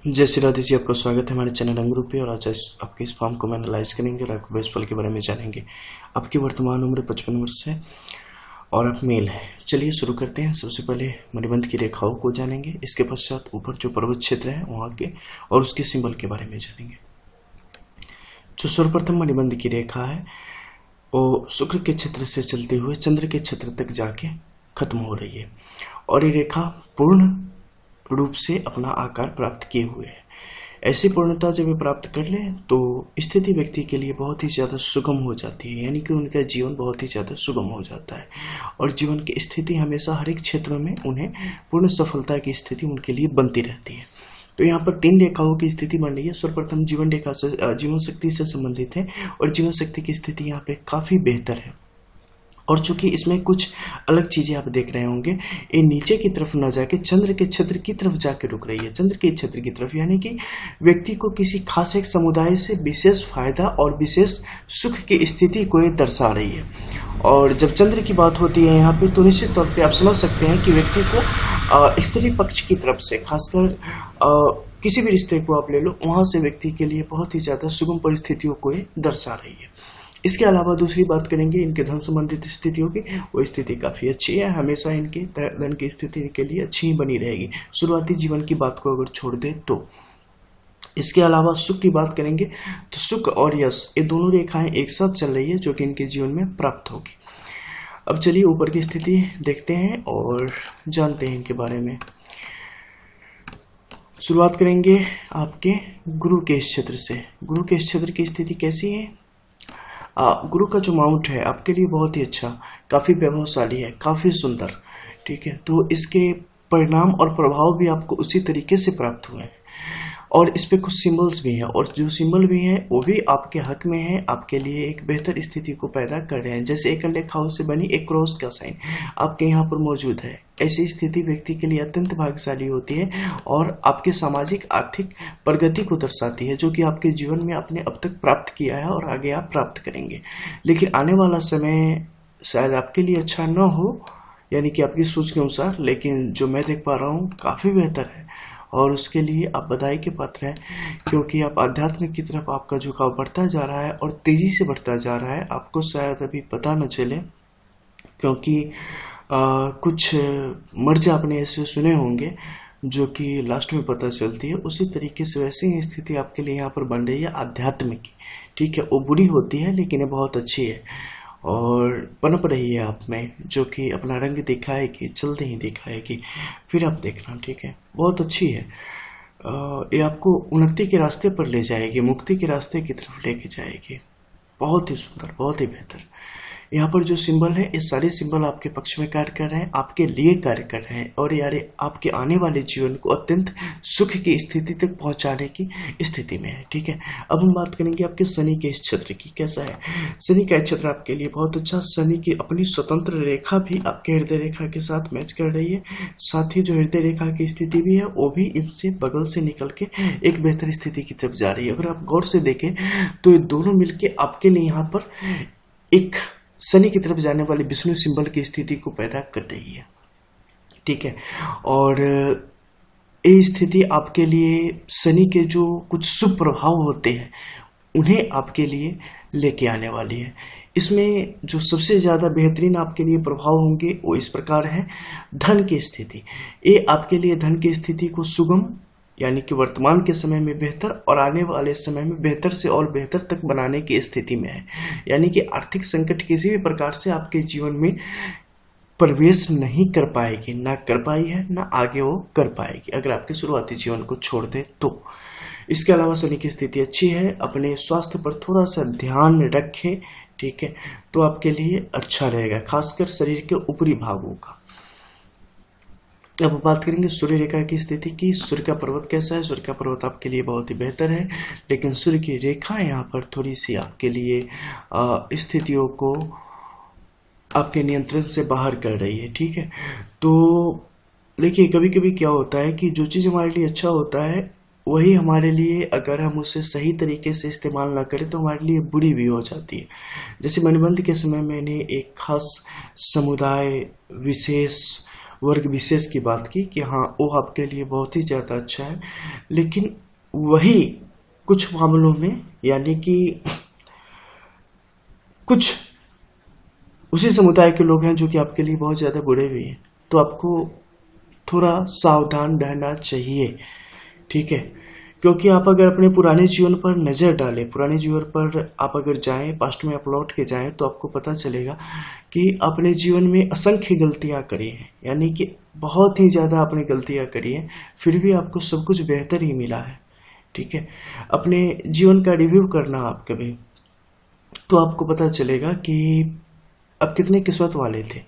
जय श्री राधे जी, आपका स्वागत है हमारे चैनल रंग रूप पे। और आज आपके इस फॉर्म को एनालाइज करेंगे और आपके बेस्ट फल के बारे में जानेंगे। आपकी वर्तमान उम्र 55 वर्ष है और आप मेल हैं। चलिए शुरू करते हैं। सबसे पहले मणिबंध की रेखाओं को जानेंगे, इसके पश्चात ऊपर जो पर्वत क्षेत्र है वहाँ के और उसके सिंबल के बारे में जानेंगे। जो सर्वप्रथम मणिबंध की रेखा है वो शुक्र के क्षेत्र से चलते हुए चंद्र के क्षेत्र तक जाके खत्म हो रही है और ये रेखा पूर्ण रूप से अपना आकार प्राप्त किए हुए है। ऐसी पूर्णता जब वे प्राप्त कर लें तो स्थिति व्यक्ति के लिए बहुत ही ज़्यादा सुगम हो जाती है, यानी कि उनका जीवन बहुत ही ज़्यादा सुगम हो जाता है और जीवन की स्थिति हमेशा हर एक क्षेत्र में उन्हें पूर्ण सफलता की स्थिति उनके लिए बनती रहती है। तो यहाँ पर 3 रेखाओं की स्थिति बन रही है। सर्वप्रथम जीवन रेखा से जीवन शक्ति से संबंधित है और जीवन शक्ति की स्थिति यहाँ पे काफ़ी बेहतर है। और चूंकि इसमें कुछ अलग चीजें आप देख रहे होंगे, ये नीचे की तरफ न जाके चंद्र के क्षेत्र की तरफ जाके रुक रही है, चंद्र के क्षेत्र की तरफ, यानी कि व्यक्ति को किसी खास एक समुदाय से विशेष फायदा और विशेष सुख की स्थिति को ये दर्शा रही है। और जब चंद्र की बात होती है यहाँ पे तो निश्चित तौर पे आप समझ सकते हैं कि व्यक्ति को स्त्री पक्ष की तरफ से, खासकर किसी भी रिश्ते को आप ले लो, वहां से व्यक्ति के लिए बहुत ही ज्यादा सुगम परिस्थितियों को ये दर्शा रही है। इसके अलावा दूसरी बात करेंगे इनके धन संबंधित स्थितियों की, वो स्थिति काफ़ी अच्छी है। हमेशा इनके धन की स्थिति इनके लिए अच्छी ही बनी रहेगी, शुरुआती जीवन की बात को अगर छोड़ दे तो। इसके अलावा सुख की बात करेंगे तो सुख और यश ये दोनों रेखाएं एक साथ चल रही है जो कि इनके जीवन में प्राप्त होगी। अब चलिए ऊपर की स्थिति देखते हैं और जानते हैं इनके बारे में। शुरुआत करेंगे आपके गुरु के क्षेत्र से। गुरु के क्षेत्र की स्थिति कैसी है? गुरु का जो माउंट है आपके लिए बहुत ही अच्छा, काफ़ी वैभवशाली है, काफ़ी सुंदर, ठीक है। तो इसके परिणाम और प्रभाव भी आपको उसी तरीके से प्राप्त हुए हैं और इस पे कुछ सिंबल्स भी हैं और जो सिंबल भी हैं वो भी आपके हक में है, आपके लिए एक बेहतर स्थिति को पैदा कर रहे हैं। जैसे एक रेखाओं से बनी एक क्रॉस का साइन आपके यहाँ पर मौजूद है। ऐसी स्थिति व्यक्ति के लिए अत्यंत भाग्यशाली होती है और आपके सामाजिक आर्थिक प्रगति को दर्शाती है, जो कि आपके जीवन में आपने अब तक प्राप्त किया है और आगे आप प्राप्त करेंगे। लेकिन आने वाला समय शायद आपके लिए अच्छा न हो, यानी कि आपकी सोच के अनुसार, लेकिन जो मैं देख पा रहा हूँ काफ़ी बेहतर है और उसके लिए आप बधाई के पात्र हैं, क्योंकि आप आध्यात्मिक की तरफ आपका झुकाव बढ़ता जा रहा है और तेजी से बढ़ता जा रहा है। आपको शायद अभी पता न चले, क्योंकि कुछ मर्ज आपने ऐसे सुने होंगे जो कि लास्ट में पता चलती है। उसी तरीके से वैसी ही स्थिति आपके लिए यहाँ पर बन रही है आध्यात्मिक की, ठीक है। वो बुरी होती है लेकिन ये बहुत अच्छी है और पनप रही है आप में, जो कि अपना रंग दिखाएगी, जल्दी ही दिखाएगी, फिर आप देखना, ठीक है। बहुत अच्छी है। ये आपको उन्नति के रास्ते पर ले जाएगी, मुक्ति के रास्ते की तरफ लेके जाएगी। बहुत ही सुंदर, बहुत ही बेहतर। यहाँ पर जो सिंबल है, ये सारे सिंबल आपके पक्ष में कार्य कर रहे हैं, आपके लिए कार्य कर रहे हैं और यार आपके आने वाले जीवन को अत्यंत सुख की स्थिति तक पहुंचाने की स्थिति में है, ठीक है। अब हम बात करेंगे आपके शनि के इस क्षेत्र की। कैसा है शनि का क्षेत्र आपके लिए? बहुत अच्छा। शनि की अपनी स्वतंत्र रेखा भी आपके हृदय रेखा के साथ मैच कर रही है, साथ ही जो हृदय रेखा की स्थिति भी है वो भी इनसे बगल से निकल के एक बेहतर स्थिति की तरफ जा रही है। अगर आप गौर से देखें तो ये दोनों मिलके आपके लिए यहाँ पर एक शनि की तरफ जाने वाले विष्णु सिंबल की स्थिति को पैदा कर रही है, ठीक है। और ये स्थिति आपके लिए शनि के जो कुछ शुभ प्रभाव होते हैं उन्हें आपके लिए लेके आने वाली है। इसमें जो सबसे ज़्यादा बेहतरीन आपके लिए प्रभाव होंगे वो इस प्रकार है। धन की स्थिति, ये आपके लिए धन की स्थिति को सुगम, यानी कि वर्तमान के समय में बेहतर और आने वाले समय में बेहतर से और बेहतर तक बनाने की स्थिति में है। यानी कि आर्थिक संकट किसी भी प्रकार से आपके जीवन में प्रवेश नहीं कर पाएगी, ना कर पाई है, ना आगे वो कर पाएगी अगर आपके शुरुआती जीवन को छोड़ दे तो। इसके अलावा शनि की स्थिति अच्छी है। अपने स्वास्थ्य पर थोड़ा सा ध्यान रखें, ठीक है, तो आपके लिए अच्छा रहेगा, खासकर शरीर के ऊपरी भागों का। अब बात करेंगे सूर्य रेखा की स्थिति की। सूर्य का पर्वत कैसा है? सूर्य का पर्वत आपके लिए बहुत ही बेहतर है, लेकिन सूर्य की रेखा यहाँ पर थोड़ी सी आपके लिए स्थितियों को आपके नियंत्रण से बाहर कर रही है, ठीक है। तो देखिए कभी कभी क्या होता है कि जो चीज़ हमारे लिए अच्छा होता है वही हमारे लिए, अगर हम उसे सही तरीके से इस्तेमाल ना करें तो हमारे लिए बुरी भी हो जाती है। जैसे मणिबंध के समय मैंने एक खास समुदाय विशेष वर्ग विशेष की बात की कि हाँ वो आपके लिए बहुत ही ज़्यादा अच्छा है, लेकिन वही कुछ मामलों में यानी कि कुछ उसी समुदाय के लोग हैं जो कि आपके लिए बहुत ज़्यादा बुरे भी हैं, तो आपको थोड़ा सावधान रहना चाहिए, ठीक है। क्योंकि आप अगर अपने पुराने जीवन पर नज़र डालें, पुराने जीवन पर आप अगर जाएं, पास्ट में आप लौट के जाएं, तो आपको पता चलेगा कि अपने जीवन में असंख्य गलतियां करी हैं, यानी कि बहुत ही ज़्यादा आपने गलतियां करी हैं, फिर भी आपको सब कुछ बेहतर ही मिला है, ठीक है। अपने जीवन का रिव्यू करना आप कभी, तो आपको पता चलेगा कि आप कितने किस्मत वाले थे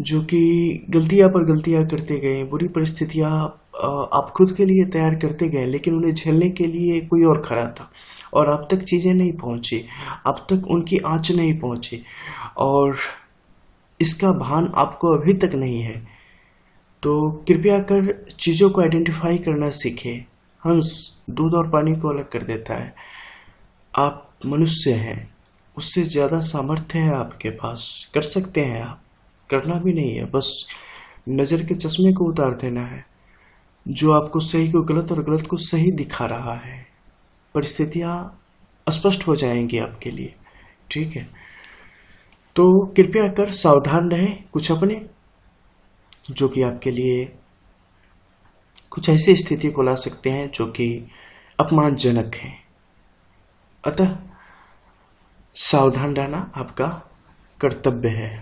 जो कि गलतियां पर गलतियां करते गए, बुरी परिस्थितियां आप खुद के लिए तैयार करते गए, लेकिन उन्हें झेलने के लिए कोई और खड़ा था और आप तक चीज़ें नहीं पहुंची, आप तक उनकी आंच नहीं पहुंची और इसका भान आपको अभी तक नहीं है। तो कृपया कर चीज़ों को आइडेंटिफाई करना सीखें। हंस दूध और पानी को अलग कर देता है। आप मनुष्य हैं, उससे ज़्यादा सामर्थ्य है आपके पास, कर सकते हैं आप, करना भी नहीं है, बस नज़र के चश्मे को उतार देना है जो आपको सही को गलत और गलत को सही दिखा रहा है। परिस्थितियाँ स्पष्ट हो जाएंगी आपके लिए, ठीक है। तो कृपया कर सावधान रहें कुछ अपने जो कि आपके लिए कुछ ऐसी स्थिति को ला सकते हैं जो कि अपमानजनक है। अतः सावधान रहना आपका कर्तव्य है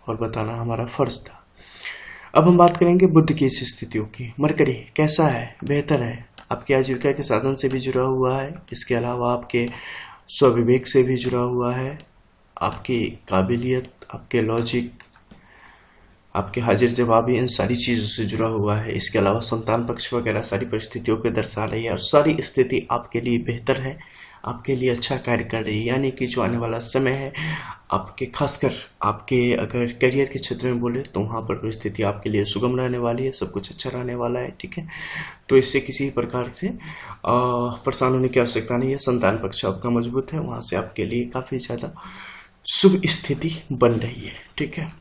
और बताना हमारा फर्ज था। अब हम बात करेंगे बुध की इस स्थितियों की। मरकरी कैसा है? बेहतर है, आपकी आजीविका के साधन से भी जुड़ा हुआ है, इसके अलावा आपके स्वविवेक से भी जुड़ा हुआ है, आपकी काबिलियत, आपके लॉजिक, आपके हाजिर जवाबी, इन सारी चीज़ों से जुड़ा हुआ है। इसके अलावा संतान पक्ष वगैरह सारी परिस्थितियों को दर्शा रही है और सारी स्थिति आपके लिए बेहतर है, आपके लिए अच्छा कार्य कर रही है। यानी कि जो आने वाला समय है आपके, खासकर आपके अगर करियर के क्षेत्र में बोले तो वहाँ पर परिस्थिति आपके लिए सुगम रहने वाली है, सब कुछ अच्छा रहने वाला है, ठीक है। तो इससे किसी प्रकार से परेशान होने की आवश्यकता नहीं है। संतान पक्ष आपका मजबूत है, वहाँ से आपके लिए काफ़ी ज़्यादा शुभ स्थिति बन रही है, ठीक है।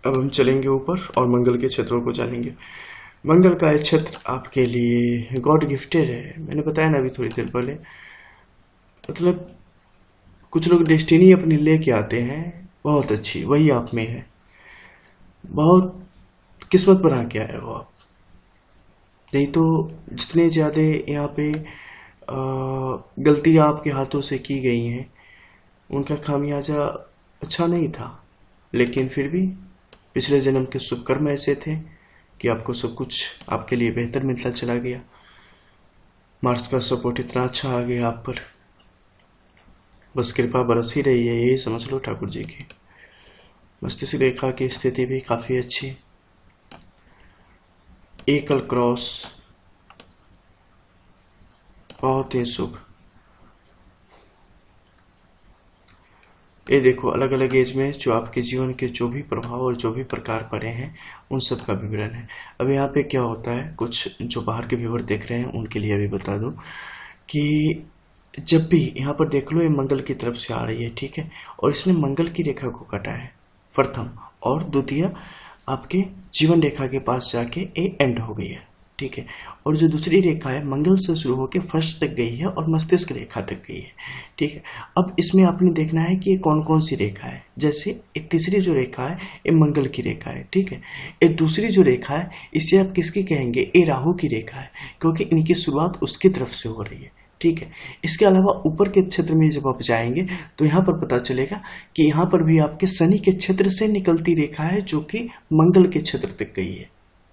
अब हम चलेंगे ऊपर और मंगल के क्षेत्रों को जानेंगे। मंगल का यह क्षेत्र आपके लिए गॉड गिफ्टेड है। मैंने बताया ना अभी थोड़ी देर पहले, मतलब कुछ लोग डेस्टिनी अपनी लेके आते हैं बहुत अच्छी, वही आप में है, बहुत किस्मत बना के आए हो आप। नहीं तो जितने ज़्यादा यहाँ पे गलतियाँ आपके हाथों से की गई हैं उनका खामियाजा अच्छा नहीं था, लेकिन फिर भी पिछले जन्म के शुभ कर्म ऐसे थे कि आपको सब कुछ आपके लिए बेहतर मिलता चला गया। मार्स का सपोर्ट इतना अच्छा आ गया आप पर, बस कृपा बरस ही रही है, यही समझ लो ठाकुर जी की। मस्तिष्क रेखा की स्थिति भी काफ़ी अच्छी, एकल क्रॉस बहुत ही शुभ। ये देखो अलग अलग एज में जो आपके जीवन के जो भी प्रभाव और जो भी प्रकार पड़े हैं उन सब का विवरण है। अब यहाँ पे क्या होता है, कुछ जो बाहर के व्यूअर देख रहे हैं उनके लिए भी बता दूं कि जब भी यहाँ पर देख लो ये मंगल की तरफ से आ रही है, ठीक है, और इसने मंगल की रेखा को काटा है प्रथम, और द्वितीय आपके जीवन रेखा के पास जाके ये एंड हो गई है, ठीक है। और जो दूसरी रेखा है मंगल से शुरू होकर फर्स्ट तक गई है और मस्तिष्क रेखा तक गई है, ठीक है। अब इसमें आपने देखना है कि ये कौन कौन सी रेखा है। जैसे एक तीसरी जो रेखा है ये मंगल की रेखा है, ठीक है। एक दूसरी जो रेखा है इसे आप किसकी कहेंगे, ये राहु की रेखा है, क्योंकि इनकी शुरुआत उसकी तरफ से हो रही है, ठीक है। इसके अलावा ऊपर के क्षेत्र में जब आप जाएंगे तो यहाँ पर पता चलेगा कि यहाँ पर भी आपके शनि के क्षेत्र से निकलती रेखा है जो कि मंगल के क्षेत्र तक गई है,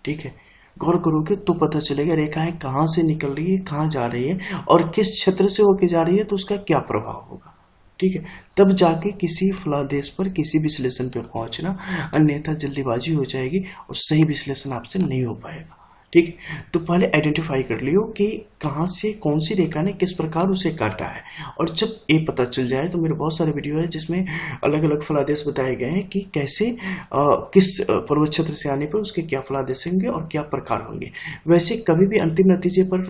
ठीक है। गौर करोगे तो पता चलेगा रेखाएं कहाँ से निकल रही है, कहाँ जा रही है और किस क्षेत्र से होके जा रही है, तो उसका क्या प्रभाव होगा, ठीक है। तब जाके किसी फलादेश पर किसी विश्लेषण पर पहुंचना, अन्यथा जल्दीबाजी हो जाएगी और सही विश्लेषण आपसे नहीं हो पाएगा, ठीक है। तो पहले आइडेंटिफाई कर लियो कि कहाँ से कौन सी रेखा ने किस प्रकार उसे काटा है, और जब ये पता चल जाए तो मेरे बहुत सारे वीडियो है जिसमें अलग अलग फलादेश बताए गए हैं कि कैसे किस पर्वत क्षेत्र से आने पर उसके क्या फलादेश होंगे और क्या प्रकार होंगे। वैसे कभी भी अंतिम नतीजे पर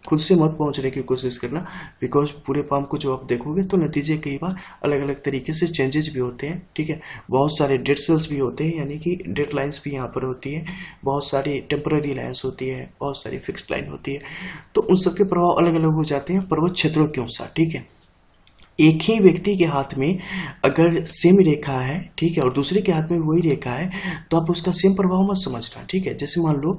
खुद से मत पहुंचने की कोशिश करना, बिकॉज पूरे पाम को जो आप देखोगे तो नतीजे कई बार अलग अलग तरीके से चेंजेस भी होते हैं, ठीक है। बहुत सारे डेड सेल्स भी होते हैं, यानी कि डेड लाइन्स भी यहाँ पर होती है, बहुत सारी टेम्पररी लाइन्स होती है, बहुत सारी फिक्स्ड लाइन होती है, तो उन सबके प्रभाव अलग अलग हो जाते हैं पर्वत क्षेत्रों के अनुसार, ठीक है। एक ही व्यक्ति के हाथ में अगर सेम रेखा है, ठीक है, और दूसरे के हाथ में वही रेखा है, तो आप उसका सेम प्रभाव मत समझना, ठीक है। जैसे मान लो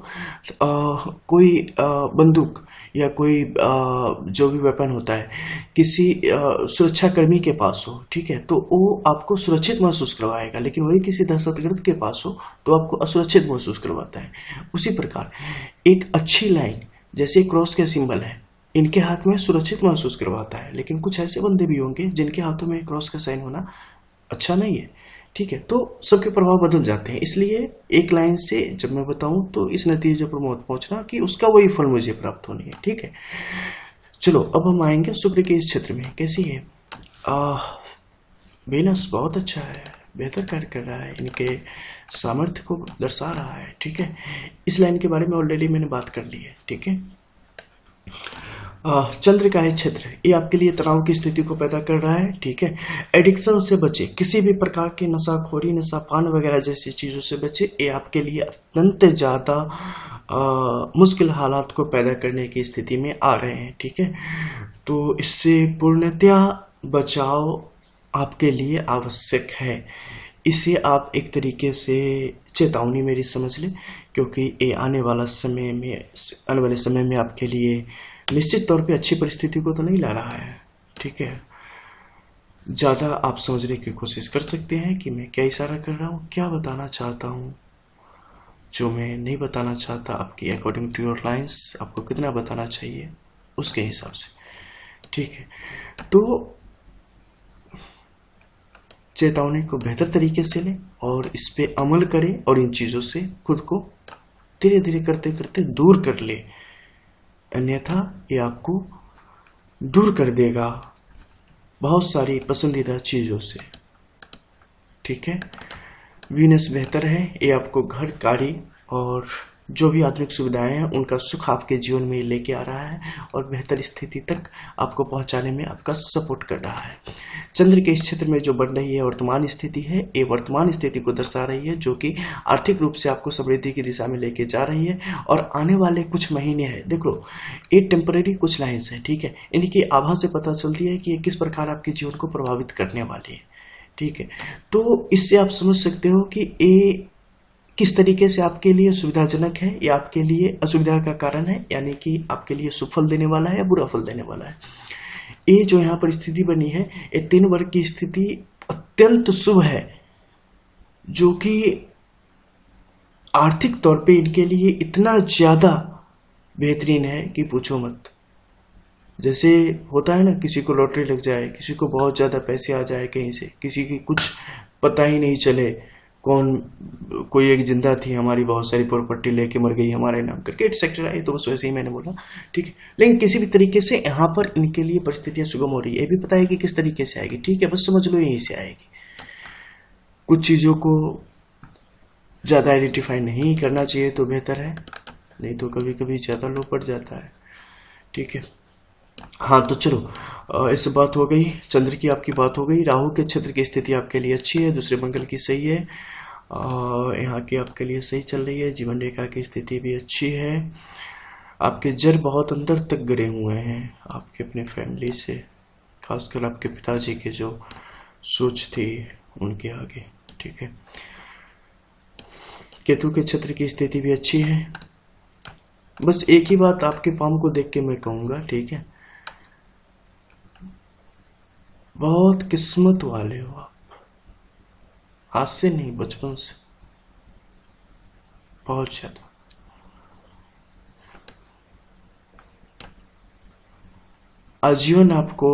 कोई बंदूक या कोई जो भी वेपन होता है किसी सुरक्षाकर्मी के पास हो, ठीक है, तो वो आपको सुरक्षित महसूस करवाएगा, लेकिन वही किसी दहशतगर्द के पास हो तो आपको असुरक्षित महसूस करवाता है। उसी प्रकार एक अच्छी लाइन जैसे क्रॉस का सिंबल है, इनके हाथ में सुरक्षित महसूस करवाता है, लेकिन कुछ ऐसे बंदे भी होंगे जिनके हाथों में क्रॉस का साइन होना अच्छा नहीं है, ठीक है। तो सबके प्रभाव बदल जाते हैं, इसलिए एक लाइन से जब मैं बताऊं तो इस नतीजे पर मत पहुंचना कि उसका वही फल मुझे प्राप्त होनी है, ठीक है। चलो अब हम आएंगे शुक्र के इस क्षेत्र में। कैसी है? वेनस बहुत अच्छा है, बेहतर कार्य कर रहा है, इनके सामर्थ्य को दर्शा रहा है, ठीक है। इस लाइन के बारे में ऑलरेडी मैंने बात कर ली है, ठीक है। चंद्र का है क्षेत्र, ये आपके लिए तनाव की स्थिति को पैदा कर रहा है, ठीक है। एडिक्शन से बचे, किसी भी प्रकार की नशाखोरी, नशापान वगैरह जैसी चीजों से बचे, ये आपके लिए अत्यंत ज्यादा मुश्किल हालात को पैदा करने की स्थिति में आ रहे हैं, ठीक है। तो इससे पूर्णतया बचाव आपके लिए आवश्यक है। इसे आप एक तरीके से चेतावनी मेरी समझ लें, क्योंकि ये आने वाले समय में आपके लिए निश्चित तौर पे अच्छी परिस्थिति को तो नहीं ला रहा है, ठीक है। ज़्यादा आप समझने की कोशिश कर सकते हैं कि मैं क्या इशारा कर रहा हूँ, क्या बताना चाहता हूँ, जो मैं नहीं बताना चाहता। आपकी अकॉर्डिंग टू योर लाइन्स आपको कितना बताना चाहिए उसके हिसाब से, ठीक है। तो चेतावनी को बेहतर तरीके से लें और इस पे अमल करें और इन चीज़ों से खुद को धीरे धीरे करते करते दूर कर ले, अन्यथा ये आपको दूर कर देगा बहुत सारी पसंदीदा चीज़ों से, ठीक है। वीनस बेहतर है, ये आपको घर, गाड़ी और जो भी आधुनिक सुविधाएं हैं उनका सुख आपके जीवन में लेके आ रहा है और बेहतर स्थिति तक आपको पहुंचाने में आपका सपोर्ट कर रहा है। चंद्र के इस क्षेत्र में जो बन रही है वर्तमान स्थिति है, ये वर्तमान स्थिति को दर्शा रही है, जो कि आर्थिक रूप से आपको समृद्धि की दिशा में लेके जा रही है। और आने वाले कुछ महीने हैं, देखो ये टेम्पररी कुछ लाइन्स है, ठीक है, इनकी आभा से पता चलती है कि ये किस प्रकार आपके जीवन को प्रभावित करने वाली है, ठीक है। तो इससे आप समझ सकते हो कि ये किस तरीके से आपके लिए सुविधाजनक है या आपके लिए असुविधा का कारण है, यानी कि आपके लिए सुफल देने वाला है या बुरा फल देने वाला है। ये जो यहाँ पर स्थिति बनी है, ये 3 वर्ग की स्थिति अत्यंत शुभ है, जो कि आर्थिक तौर पे इनके लिए इतना ज्यादा बेहतरीन है कि पूछो मत। जैसे होता है ना, किसी को लॉटरी लग जाए, किसी को बहुत ज्यादा पैसे आ जाए कहीं से, किसी की कुछ पता ही नहीं चले कोई एक जिंदा थी हमारी, बहुत सारी प्रॉपर्टी लेके मर गई हमारे नाम करके, एटसेट्रा है, तो बस वैसे ही मैंने बोला, ठीक है। लेकिन किसी भी तरीके से यहाँ पर इनके लिए परिस्थितियां सुगम हो रही है, ये भी पता है कि किस तरीके से आएगी, ठीक है, बस समझ लो यहीं से आएगी। कुछ चीजों को ज्यादा आइडेंटिफाई नहीं करना चाहिए तो बेहतर है, नहीं तो कभी कभी ज्यादा लो पड़ जाता है, ठीक है। हाँ तो चलो ऐसे बात हो गई, चंद्र की आपकी बात हो गई। राहु के क्षेत्र की स्थिति आपके लिए अच्छी है, दूसरे मंगल की सही है, यहाँ की आपके लिए सही चल रही है। जीवन रेखा की स्थिति भी अच्छी है, आपके जड़ बहुत अंदर तक गिरे हुए हैं आपके अपने फैमिली से, खासकर आपके पिताजी के जो सोच थी उनके आगे, ठीक है। केतु के क्षेत्र की स्थिति भी अच्छी है। बस एक ही बात आपके पाम को देख के मैं कहूंगा, ठीक है, बहुत किस्मत वाले हो आप, आज से नहीं बचपन से, बहुत ज्यादा। आजीवन आपको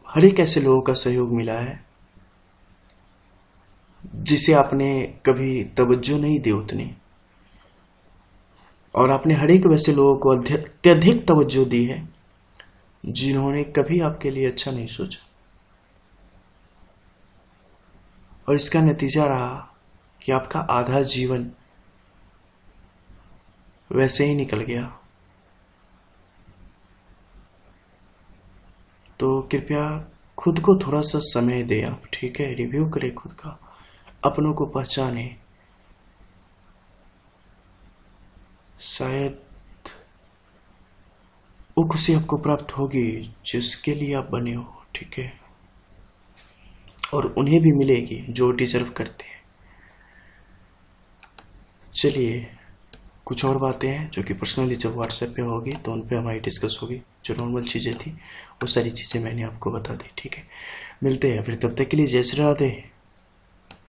हर एक ऐसे लोगों का सहयोग मिला है जिसे आपने कभी तवज्जो नहीं दी उतनी, और आपने हर एक वैसे लोगों को अत्यधिक तवज्जो दी है जिन्होंने कभी आपके लिए अच्छा नहीं सोचा, और इसका नतीजा रहा कि आपका आधा जीवन वैसे ही निकल गया। तो कृपया खुद को थोड़ा सा समय दें आप, ठीक है। रिव्यू करें खुद का, अपनों को पहचाने। शायद वो खुशी आपको प्राप्त होगी जिसके लिए आप बने हो, ठीक है। और उन्हें भी मिलेगी जो डिजर्व करते हैं। चलिए, कुछ और बातें हैं जो कि पर्सनली जब व्हाट्सएप पे होगी तो उन पे हमारी डिस्कस होगी। जो नॉर्मल चीज़ें थी वो सारी चीज़ें मैंने आपको बता दी, ठीक है। मिलते हैं फिर, तब तक के लिए जय श्री राधे।